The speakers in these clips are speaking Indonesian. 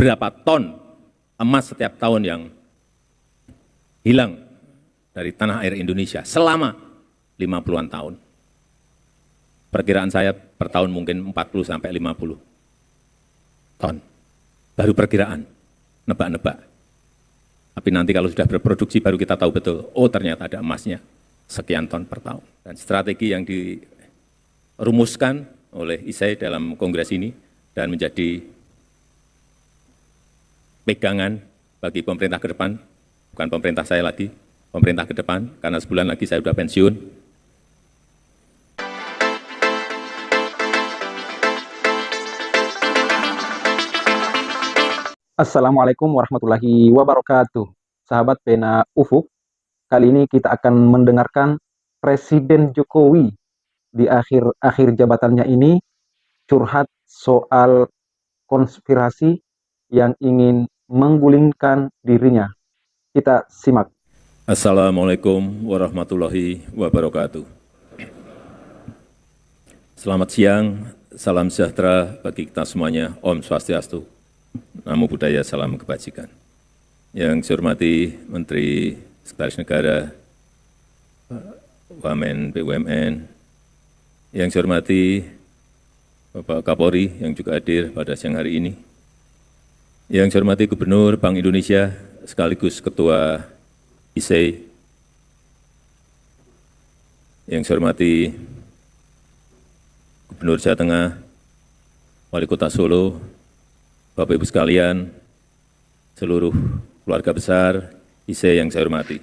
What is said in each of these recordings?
berapa ton emas setiap tahun yang hilang dari tanah air Indonesia selama 50-an tahun. Perkiraan saya per tahun mungkin 40 sampai 50 ton. Baru perkiraan, nebak-nebak. Tapi nanti kalau sudah berproduksi baru kita tahu betul, oh ternyata ada emasnya sekian ton per tahun. Dan strategi yang dirumuskan oleh ISEI dalam kongres ini dan menjadi pegangan bagi pemerintah ke depan, bukan pemerintah saya lagi, pemerintah ke depan, karena sebulan lagi saya sudah pensiun. Assalamualaikum warahmatullahi wabarakatuh. Sahabat Pena Ufuk, kali ini kita akan mendengarkan Presiden Jokowi di akhir jabatannya ini curhat soal konspirasi yang ingin menggulingkan dirinya. Kita simak. Assalamualaikum warahmatullahi wabarakatuh. Selamat siang, salam sejahtera bagi kita semuanya. Om Swastiastu, Namo Buddhaya, salam kebajikan. Yang saya hormati Menteri Sekretaris Negara, Wamen BUMN, yang saya hormati Bapak Kapolri yang juga hadir pada siang hari ini, yang saya hormati Gubernur Bank Indonesia sekaligus Ketua ISEI, yang saya hormati Gubernur Jawa Tengah, Wali Kota Solo, Bapak Ibu sekalian, seluruh keluarga besar ISEI yang saya hormati.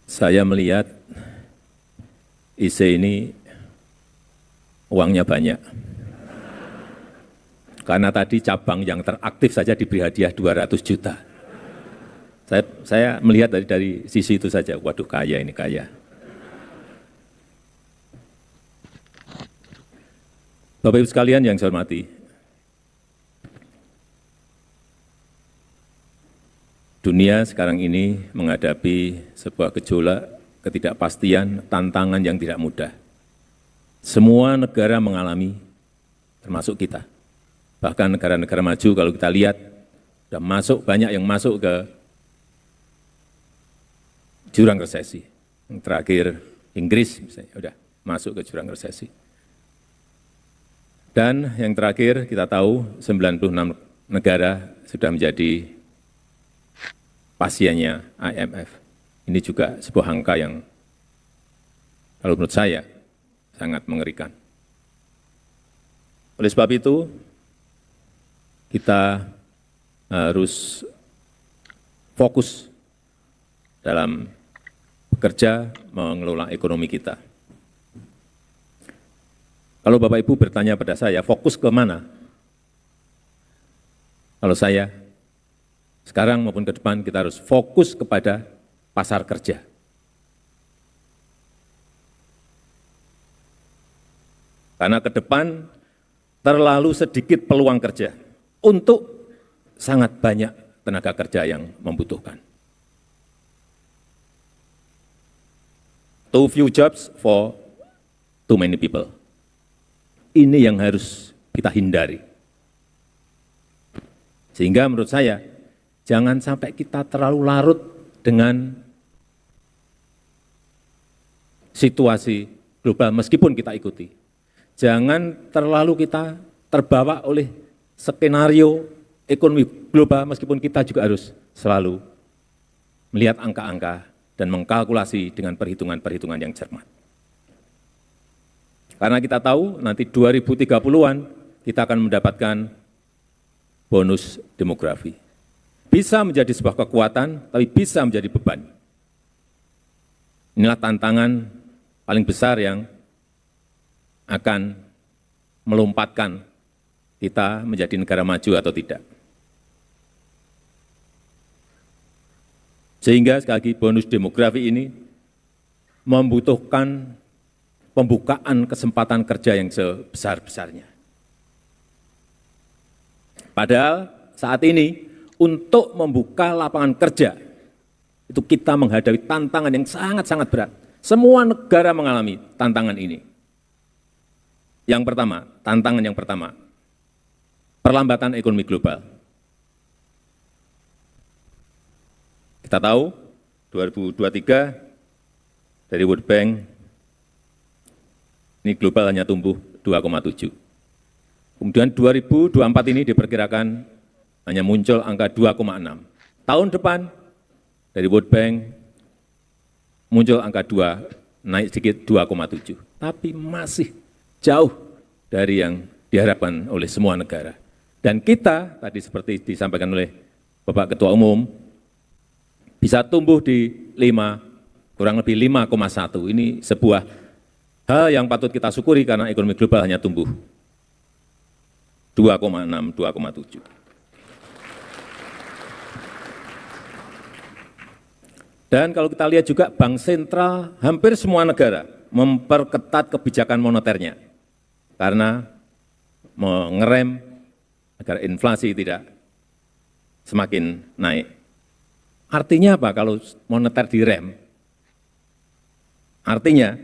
Saya melihat ISEI ini uangnya banyak. Karena tadi cabang yang teraktif saja diberi hadiah 200 juta. Saya melihat dari sisi itu saja, waduh kaya ini, kaya. Bapak Ibu sekalian yang saya hormati, dunia sekarang ini menghadapi sebuah gejolak, ketidakpastian, tantangan yang tidak mudah. Semua negara mengalami, termasuk kita. Bahkan negara-negara maju kalau kita lihat, sudah banyak yang masuk ke jurang resesi. Yang terakhir Inggris misalnya, sudah masuk ke jurang resesi. Dan yang terakhir kita tahu 96 negara sudah menjadi pasiennya IMF. Ini juga sebuah angka yang kalau menurut saya sangat mengerikan. Oleh sebab itu, kita harus fokus dalam bekerja mengelola ekonomi kita. Kalau Bapak Ibu bertanya pada saya, fokus ke mana? Kalau saya, sekarang maupun ke depan kita harus fokus kepada pasar kerja. Karena ke depan terlalu sedikit peluang kerja untuk sangat banyak tenaga kerja yang membutuhkan. Too few jobs for too many people. Ini yang harus kita hindari. Sehingga menurut saya, jangan sampai kita terlalu larut dengan situasi global meskipun kita ikuti. Jangan terlalu kita terbawa oleh skenario ekonomi global meskipun kita juga harus selalu melihat angka-angka dan mengkalkulasi dengan perhitungan-perhitungan yang cermat. Karena kita tahu nanti 2030-an kita akan mendapatkan bonus demografi. Bisa menjadi sebuah kekuatan, tapi bisa menjadi beban. Inilah tantangan paling besar yang akan melompatkan kita menjadi negara maju atau tidak. Sehingga sekali lagi bonus demografi ini membutuhkan pembukaan kesempatan kerja yang sebesar-besarnya. Padahal saat ini untuk membuka lapangan kerja, itu kita menghadapi tantangan yang sangat-sangat berat. Semua negara mengalami tantangan ini. Yang pertama, tantangan yang pertama, perlambatan ekonomi global. Kita tahu 2023 dari World Bank ini global hanya tumbuh 2,7. Kemudian 2024 ini diperkirakan hanya muncul angka 2,6. Tahun depan dari World Bank muncul angka 2, naik sedikit 2,7. Tapi masih jauh dari yang diharapkan oleh semua negara. Dan kita, tadi seperti disampaikan oleh Bapak Ketua Umum, bisa tumbuh di 5, kurang lebih 5,1. Ini sebuah hal yang patut kita syukuri karena ekonomi global hanya tumbuh 2,6, 2,7. Dan kalau kita lihat juga bank sentral hampir semua negara memperketat kebijakan moneternya karena mengerem agar inflasi tidak semakin naik. Artinya apa kalau moneter direm? Artinya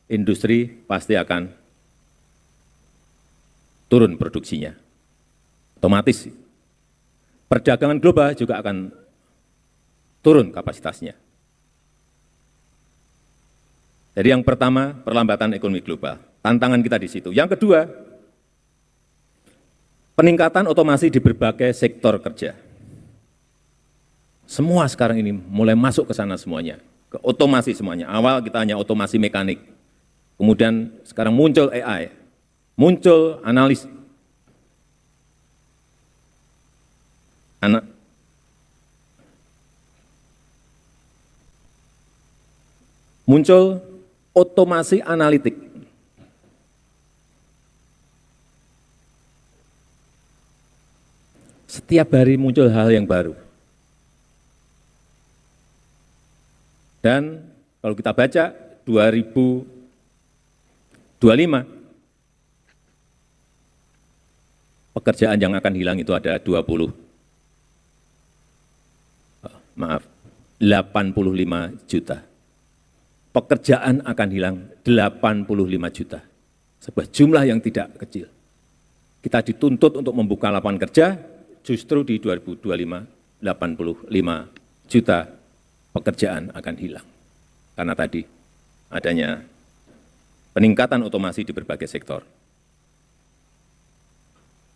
industri pasti akan turun produksinya. Otomatis perdagangan global juga akan turun kapasitasnya. Jadi yang pertama, perlambatan ekonomi global. Tantangan kita di situ. Yang kedua, peningkatan otomasi di berbagai sektor kerja. Semua sekarang ini mulai masuk ke sana semuanya, ke otomasi semuanya. Awal kita hanya otomasi mekanik, kemudian sekarang muncul AI, muncul analis, muncul otomasi analitik. Setiap hari muncul hal yang baru. Dan kalau kita baca 2025, pekerjaan yang akan hilang itu ada 85 juta. Pekerjaan akan hilang 85 juta. Sebuah jumlah yang tidak kecil. Kita dituntut untuk membuka lapangan kerja, justru di 2025, 85 juta pekerjaan akan hilang. Karena tadi adanya peningkatan otomasi di berbagai sektor.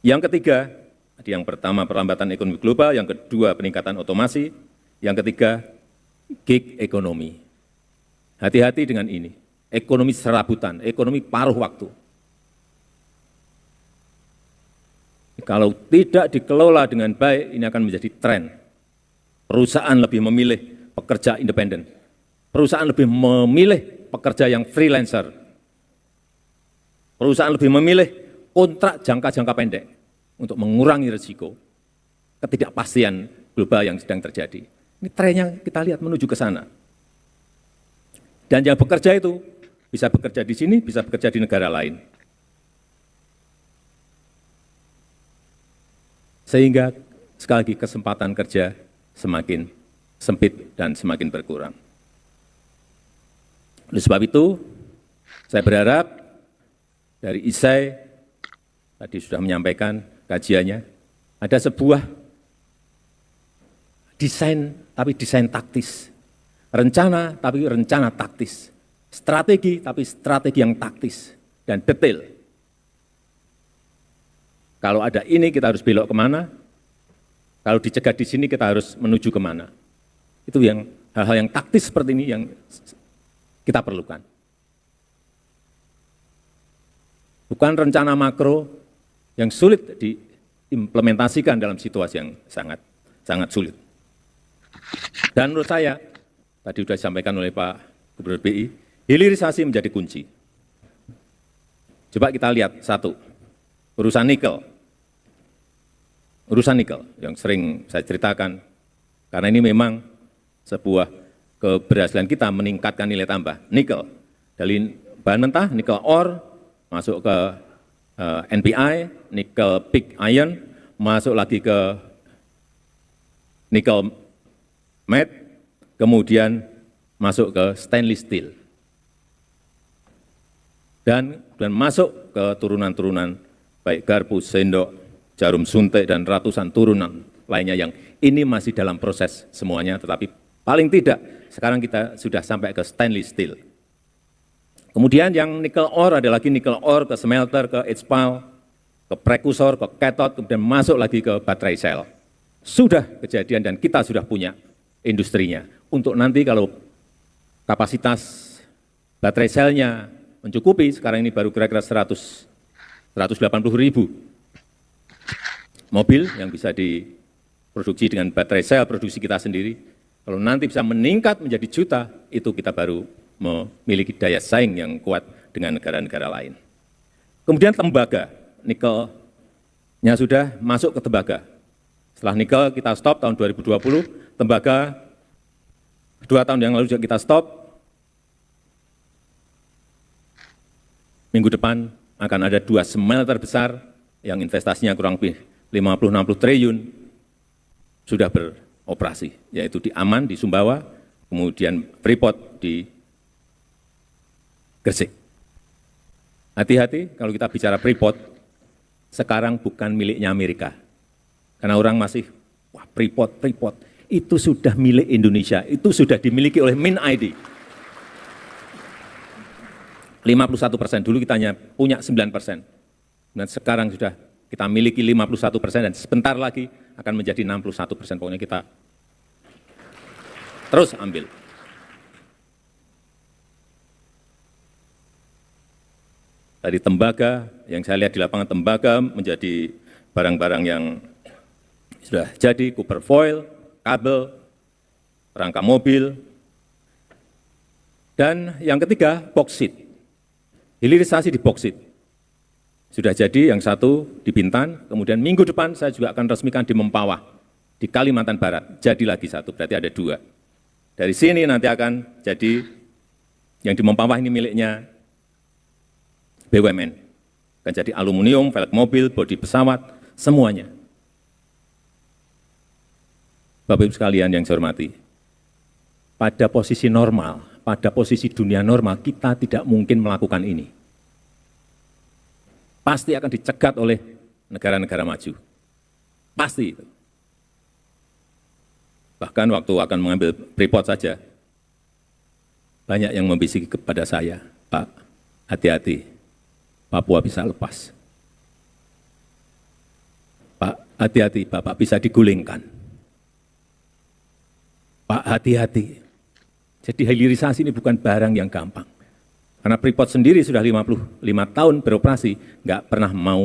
Yang ketiga, yang pertama perlambatan ekonomi global, yang kedua peningkatan otomasi, yang ketiga gig ekonomi. Hati-hati dengan ini, ekonomi serabutan, ekonomi paruh waktu. Kalau tidak dikelola dengan baik, ini akan menjadi tren. Perusahaan lebih memilih pekerja independen. Perusahaan lebih memilih pekerja yang freelancer. Perusahaan lebih memilih kontrak jangka-jangka pendek untuk mengurangi risiko ketidakpastian global yang sedang terjadi. Ini trennya kita lihat menuju ke sana. Dan yang bekerja itu bisa bekerja di sini, bisa bekerja di negara lain. Sehingga sekali lagi kesempatan kerja semakin sempit dan semakin berkurang. Oleh sebab itu, saya berharap dari ISAI, tadi sudah menyampaikan kajiannya, ada sebuah desain, tapi desain taktis. Rencana, tapi rencana taktis. Strategi, tapi strategi yang taktis dan detail. Kalau ada ini, kita harus belok kemana? Kalau dicegat di sini, kita harus menuju kemana? Itu yang hal-hal yang taktis seperti ini yang kita perlukan. Bukan rencana makro yang sulit diimplementasikan dalam situasi yang sangat sulit. Dan menurut saya, tadi sudah disampaikan oleh Pak Gubernur BI, hilirisasi menjadi kunci. Coba kita lihat satu, urusan nikel. Urusan nikel yang sering saya ceritakan, karena ini memang sebuah keberhasilan kita meningkatkan nilai tambah. Nikel, dari bahan mentah, nikel ore, masuk ke NPI, nikel pig iron, masuk lagi ke nikel matte, kemudian masuk ke stainless steel. dan masuk ke turunan-turunan baik garpu, sendok, jarum suntik, dan ratusan turunan lainnya yang ini masih dalam proses semuanya, tetapi paling tidak sekarang kita sudah sampai ke stainless steel. Kemudian yang nikel ore ada lagi nikel ore ke smelter, ke HPAL, ke prekursor, ke cathode, kemudian masuk lagi ke baterai sel. Sudah kejadian dan kita sudah punya industrinya. Untuk nanti kalau kapasitas baterai selnya mencukupi, sekarang ini baru kira-kira 180.000 mobil yang bisa diproduksi dengan baterai sel produksi kita sendiri. Kalau nanti bisa meningkat menjadi juta, itu kita baru memiliki daya saing yang kuat dengan negara-negara lain. Kemudian tembaga, nikelnya sudah masuk ke tembaga. Setelah nikel kita stop tahun 2020, tembaga 2 tahun yang lalu juga kita stop. Minggu depan akan ada 2 smelter besar yang investasinya kurang lebih 50-60 triliun sudah beroperasi, yaitu di Aman, di Sumbawa, kemudian Freeport di Gresik. Hati-hati kalau kita bicara Freeport, sekarang bukan miliknya Amerika. Karena orang masih, wah Freeport, itu sudah milik Indonesia, itu sudah dimiliki oleh MinID. 51%, dulu kita hanya punya 9%. Dan sekarang sudah kita miliki 51% dan sebentar lagi akan menjadi 61%. Pokoknya kita terus ambil. Dari tembaga, yang saya lihat di lapangan tembaga menjadi barang-barang yang sudah jadi, copper foil, kabel, rangka mobil, dan yang ketiga, boksit. Hilirisasi di boksit. Sudah jadi yang satu di Bintan, kemudian minggu depan saya juga akan resmikan di Mempawah, di Kalimantan Barat. Jadi lagi satu, berarti ada 2. Dari sini nanti akan jadi, yang di Mempawah ini miliknya BUMN. Akan jadi aluminium, velg mobil, bodi pesawat, semuanya. Bapak Ibu sekalian yang saya hormati, pada posisi normal, pada posisi dunia normal, kita tidak mungkin melakukan ini. Pasti akan dicegat oleh negara-negara maju. Pasti itu. Bahkan waktu akan mengambil Freeport saja, banyak yang membisiki kepada saya, Pak, hati-hati, Papua bisa lepas. Pak, hati-hati, Bapak bisa digulingkan. Pak, hati-hati. Jadi hilirisasi ini bukan barang yang gampang. Karena Freeport sendiri sudah 55 tahun beroperasi, nggak pernah mau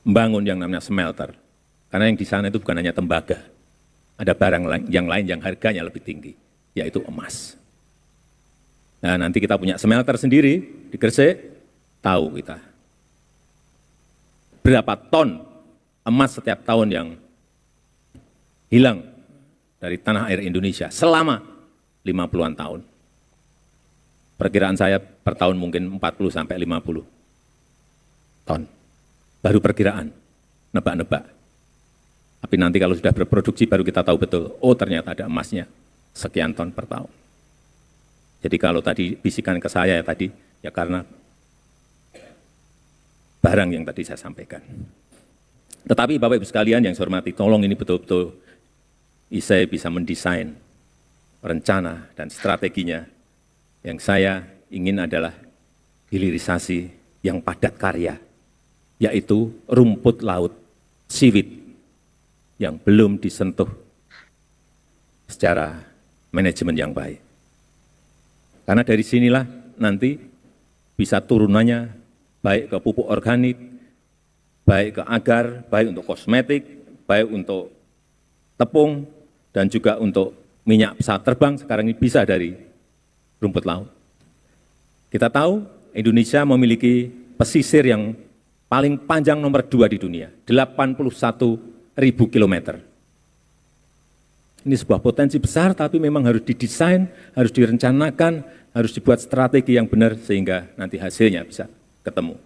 membangun yang namanya smelter. Karena yang di sana itu bukan hanya tembaga. Ada barang yang lain yang harganya lebih tinggi, yaitu emas. Nah, nanti kita punya smelter sendiri di Gresik, tahu kita. Berapa ton emas setiap tahun yang hilang dari tanah air Indonesia selama 50-an tahun. Perkiraan saya per tahun mungkin 40 sampai 50 ton. Baru perkiraan, nebak-nebak. Tapi nanti kalau sudah berproduksi baru kita tahu betul, oh ternyata ada emasnya sekian ton per tahun. Jadi kalau tadi bisikan ke saya ya tadi, ya karena barang yang tadi saya sampaikan. Tetapi Bapak Ibu sekalian yang saya hormati, tolong ini betul-betul saya bisa mendesain rencana dan strateginya. Yang saya ingin adalah hilirisasi yang padat karya, yaitu rumput laut, siwit, yang belum disentuh secara manajemen yang baik. Karena dari sinilah nanti bisa turunannya baik ke pupuk organik, baik ke agar, baik untuk kosmetik, baik untuk tepung, dan juga untuk minyak pesawat terbang sekarang ini bisa dari rumput laut. Kita tahu Indonesia memiliki pesisir yang paling panjang nomor 2 di dunia, 81.000 kilometer. Ini sebuah potensi besar, tapi memang harus didesain, harus direncanakan, harus dibuat strategi yang benar sehingga nanti hasilnya bisa ketemu.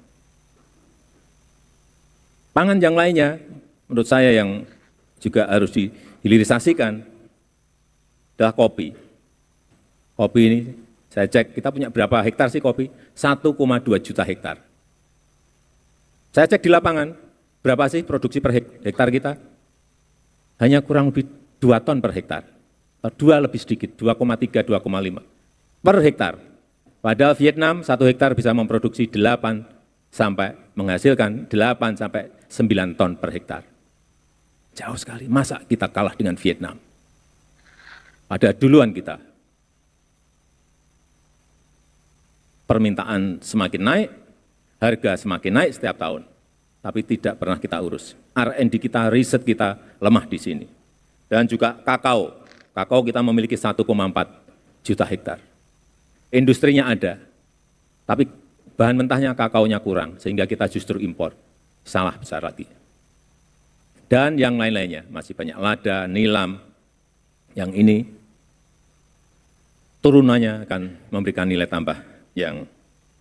Pangan yang lainnya, menurut saya yang juga harus dihilirisasikan adalah kopi. Kopi ini Saya cek kita punya berapa hektar sih kopi? 1,2 juta hektar. Saya cek di lapangan, berapa sih produksi per hektar kita? Hanya kurang lebih 2 ton per hektar. 2 lebih sedikit, 2,3, 2,5 per hektar. Padahal Vietnam 1 hektar bisa memproduksi 8 sampai menghasilkan 8 sampai 9 ton per hektar. Jauh sekali, masa kita kalah dengan Vietnam? Pada duluan kita. Permintaan semakin naik, harga semakin naik setiap tahun, tapi tidak pernah kita urus. R&D kita, riset kita lemah di sini. Dan juga kakao kita memiliki 1,4 juta hektar. Industrinya ada, tapi bahan mentahnya kakaonya kurang, sehingga kita justru impor. Salah besar lagi. Dan yang lain-lainnya, masih banyak lada, nilam, yang ini turunannya akan memberikan nilai tambah yang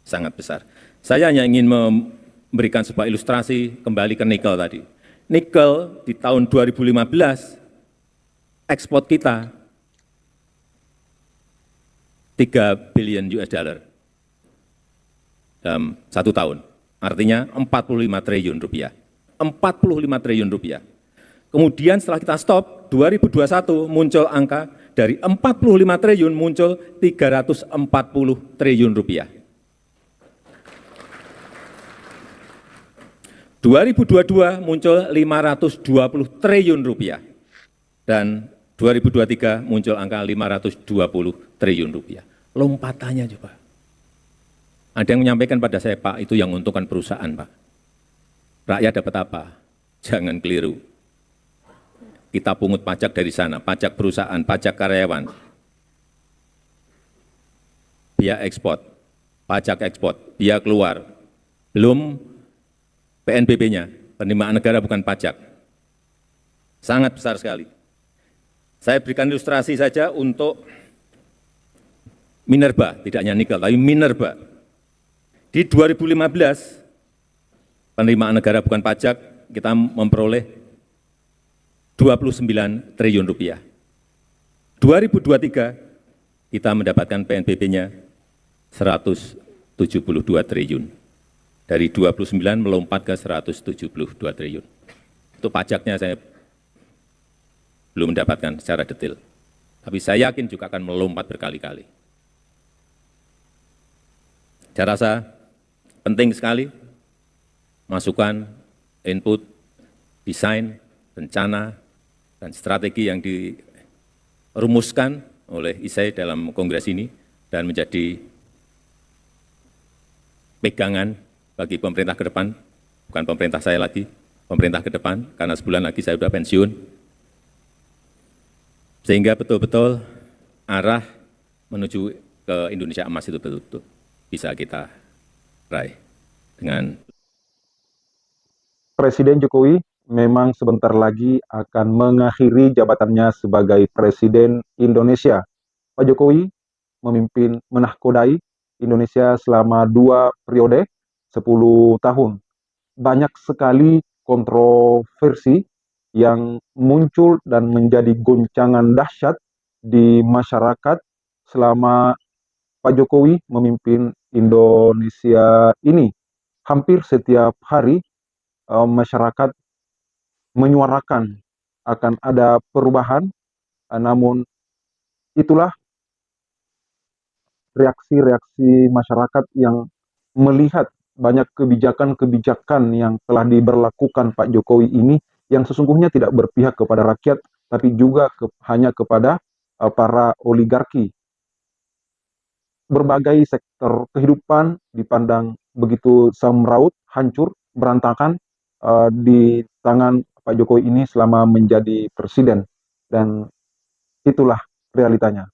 sangat besar. Saya hanya ingin memberikan sebuah ilustrasi kembali ke nikel tadi. Nikel di tahun 2015, ekspor kita 3 billion US dollar dalam 1 tahun. Artinya 45 triliun rupiah. 45 triliun rupiah. Kemudian setelah kita stop, 2021 muncul angka dari 45 triliun muncul 340 triliun rupiah. 2022 muncul 520 triliun rupiah. Dan 2023 muncul angka 520 triliun rupiah. Lompatannya coba. Ada yang menyampaikan pada saya, Pak, itu yang menguntungkan perusahaan, Pak. Rakyat dapat apa? Jangan keliru. Kita pungut pajak dari sana, pajak perusahaan, pajak karyawan, biaya ekspor, pajak ekspor, biaya keluar, belum PNBP-nya, penerimaan negara bukan pajak. Sangat besar sekali. Saya berikan ilustrasi saja untuk minerba, tidak hanya nikel, tapi minerba. Di 2015, penerimaan negara bukan pajak, kita memperoleh 29 triliun rupiah. 2023 kita mendapatkan PNBP-nya 172 triliun. Dari 29 melompat ke 172 triliun. Itu pajaknya saya belum mendapatkan secara detail. Tapi saya yakin juga akan melompat berkali-kali. Saya rasa penting sekali masukan, input, desain, rencana, dan strategi yang dirumuskan oleh ISEI dalam kongres ini dan menjadi pegangan bagi pemerintah ke depan, bukan pemerintah saya lagi, pemerintah ke depan, karena sebulan lagi saya sudah pensiun, sehingga betul-betul arah menuju ke Indonesia emas itu betul-betul bisa kita raih dengan Presiden Jokowi memang sebentar lagi akan mengakhiri jabatannya sebagai Presiden Indonesia. Pak Jokowi memimpin menahkodai Indonesia selama 2 periode, 10 tahun. Banyak sekali kontroversi yang muncul dan menjadi goncangan dahsyat di masyarakat selama Pak Jokowi memimpin Indonesia ini. Hampir setiap hari masyarakat menyuarakan akan ada perubahan, namun itulah reaksi-reaksi masyarakat yang melihat banyak kebijakan-kebijakan yang telah diberlakukan Pak Jokowi ini yang sesungguhnya tidak berpihak kepada rakyat, tapi juga hanya kepada para oligarki. Berbagai sektor kehidupan dipandang begitu semraut, hancur, berantakan di tangan Pak Jokowi ini selama menjadi presiden, dan itulah realitanya.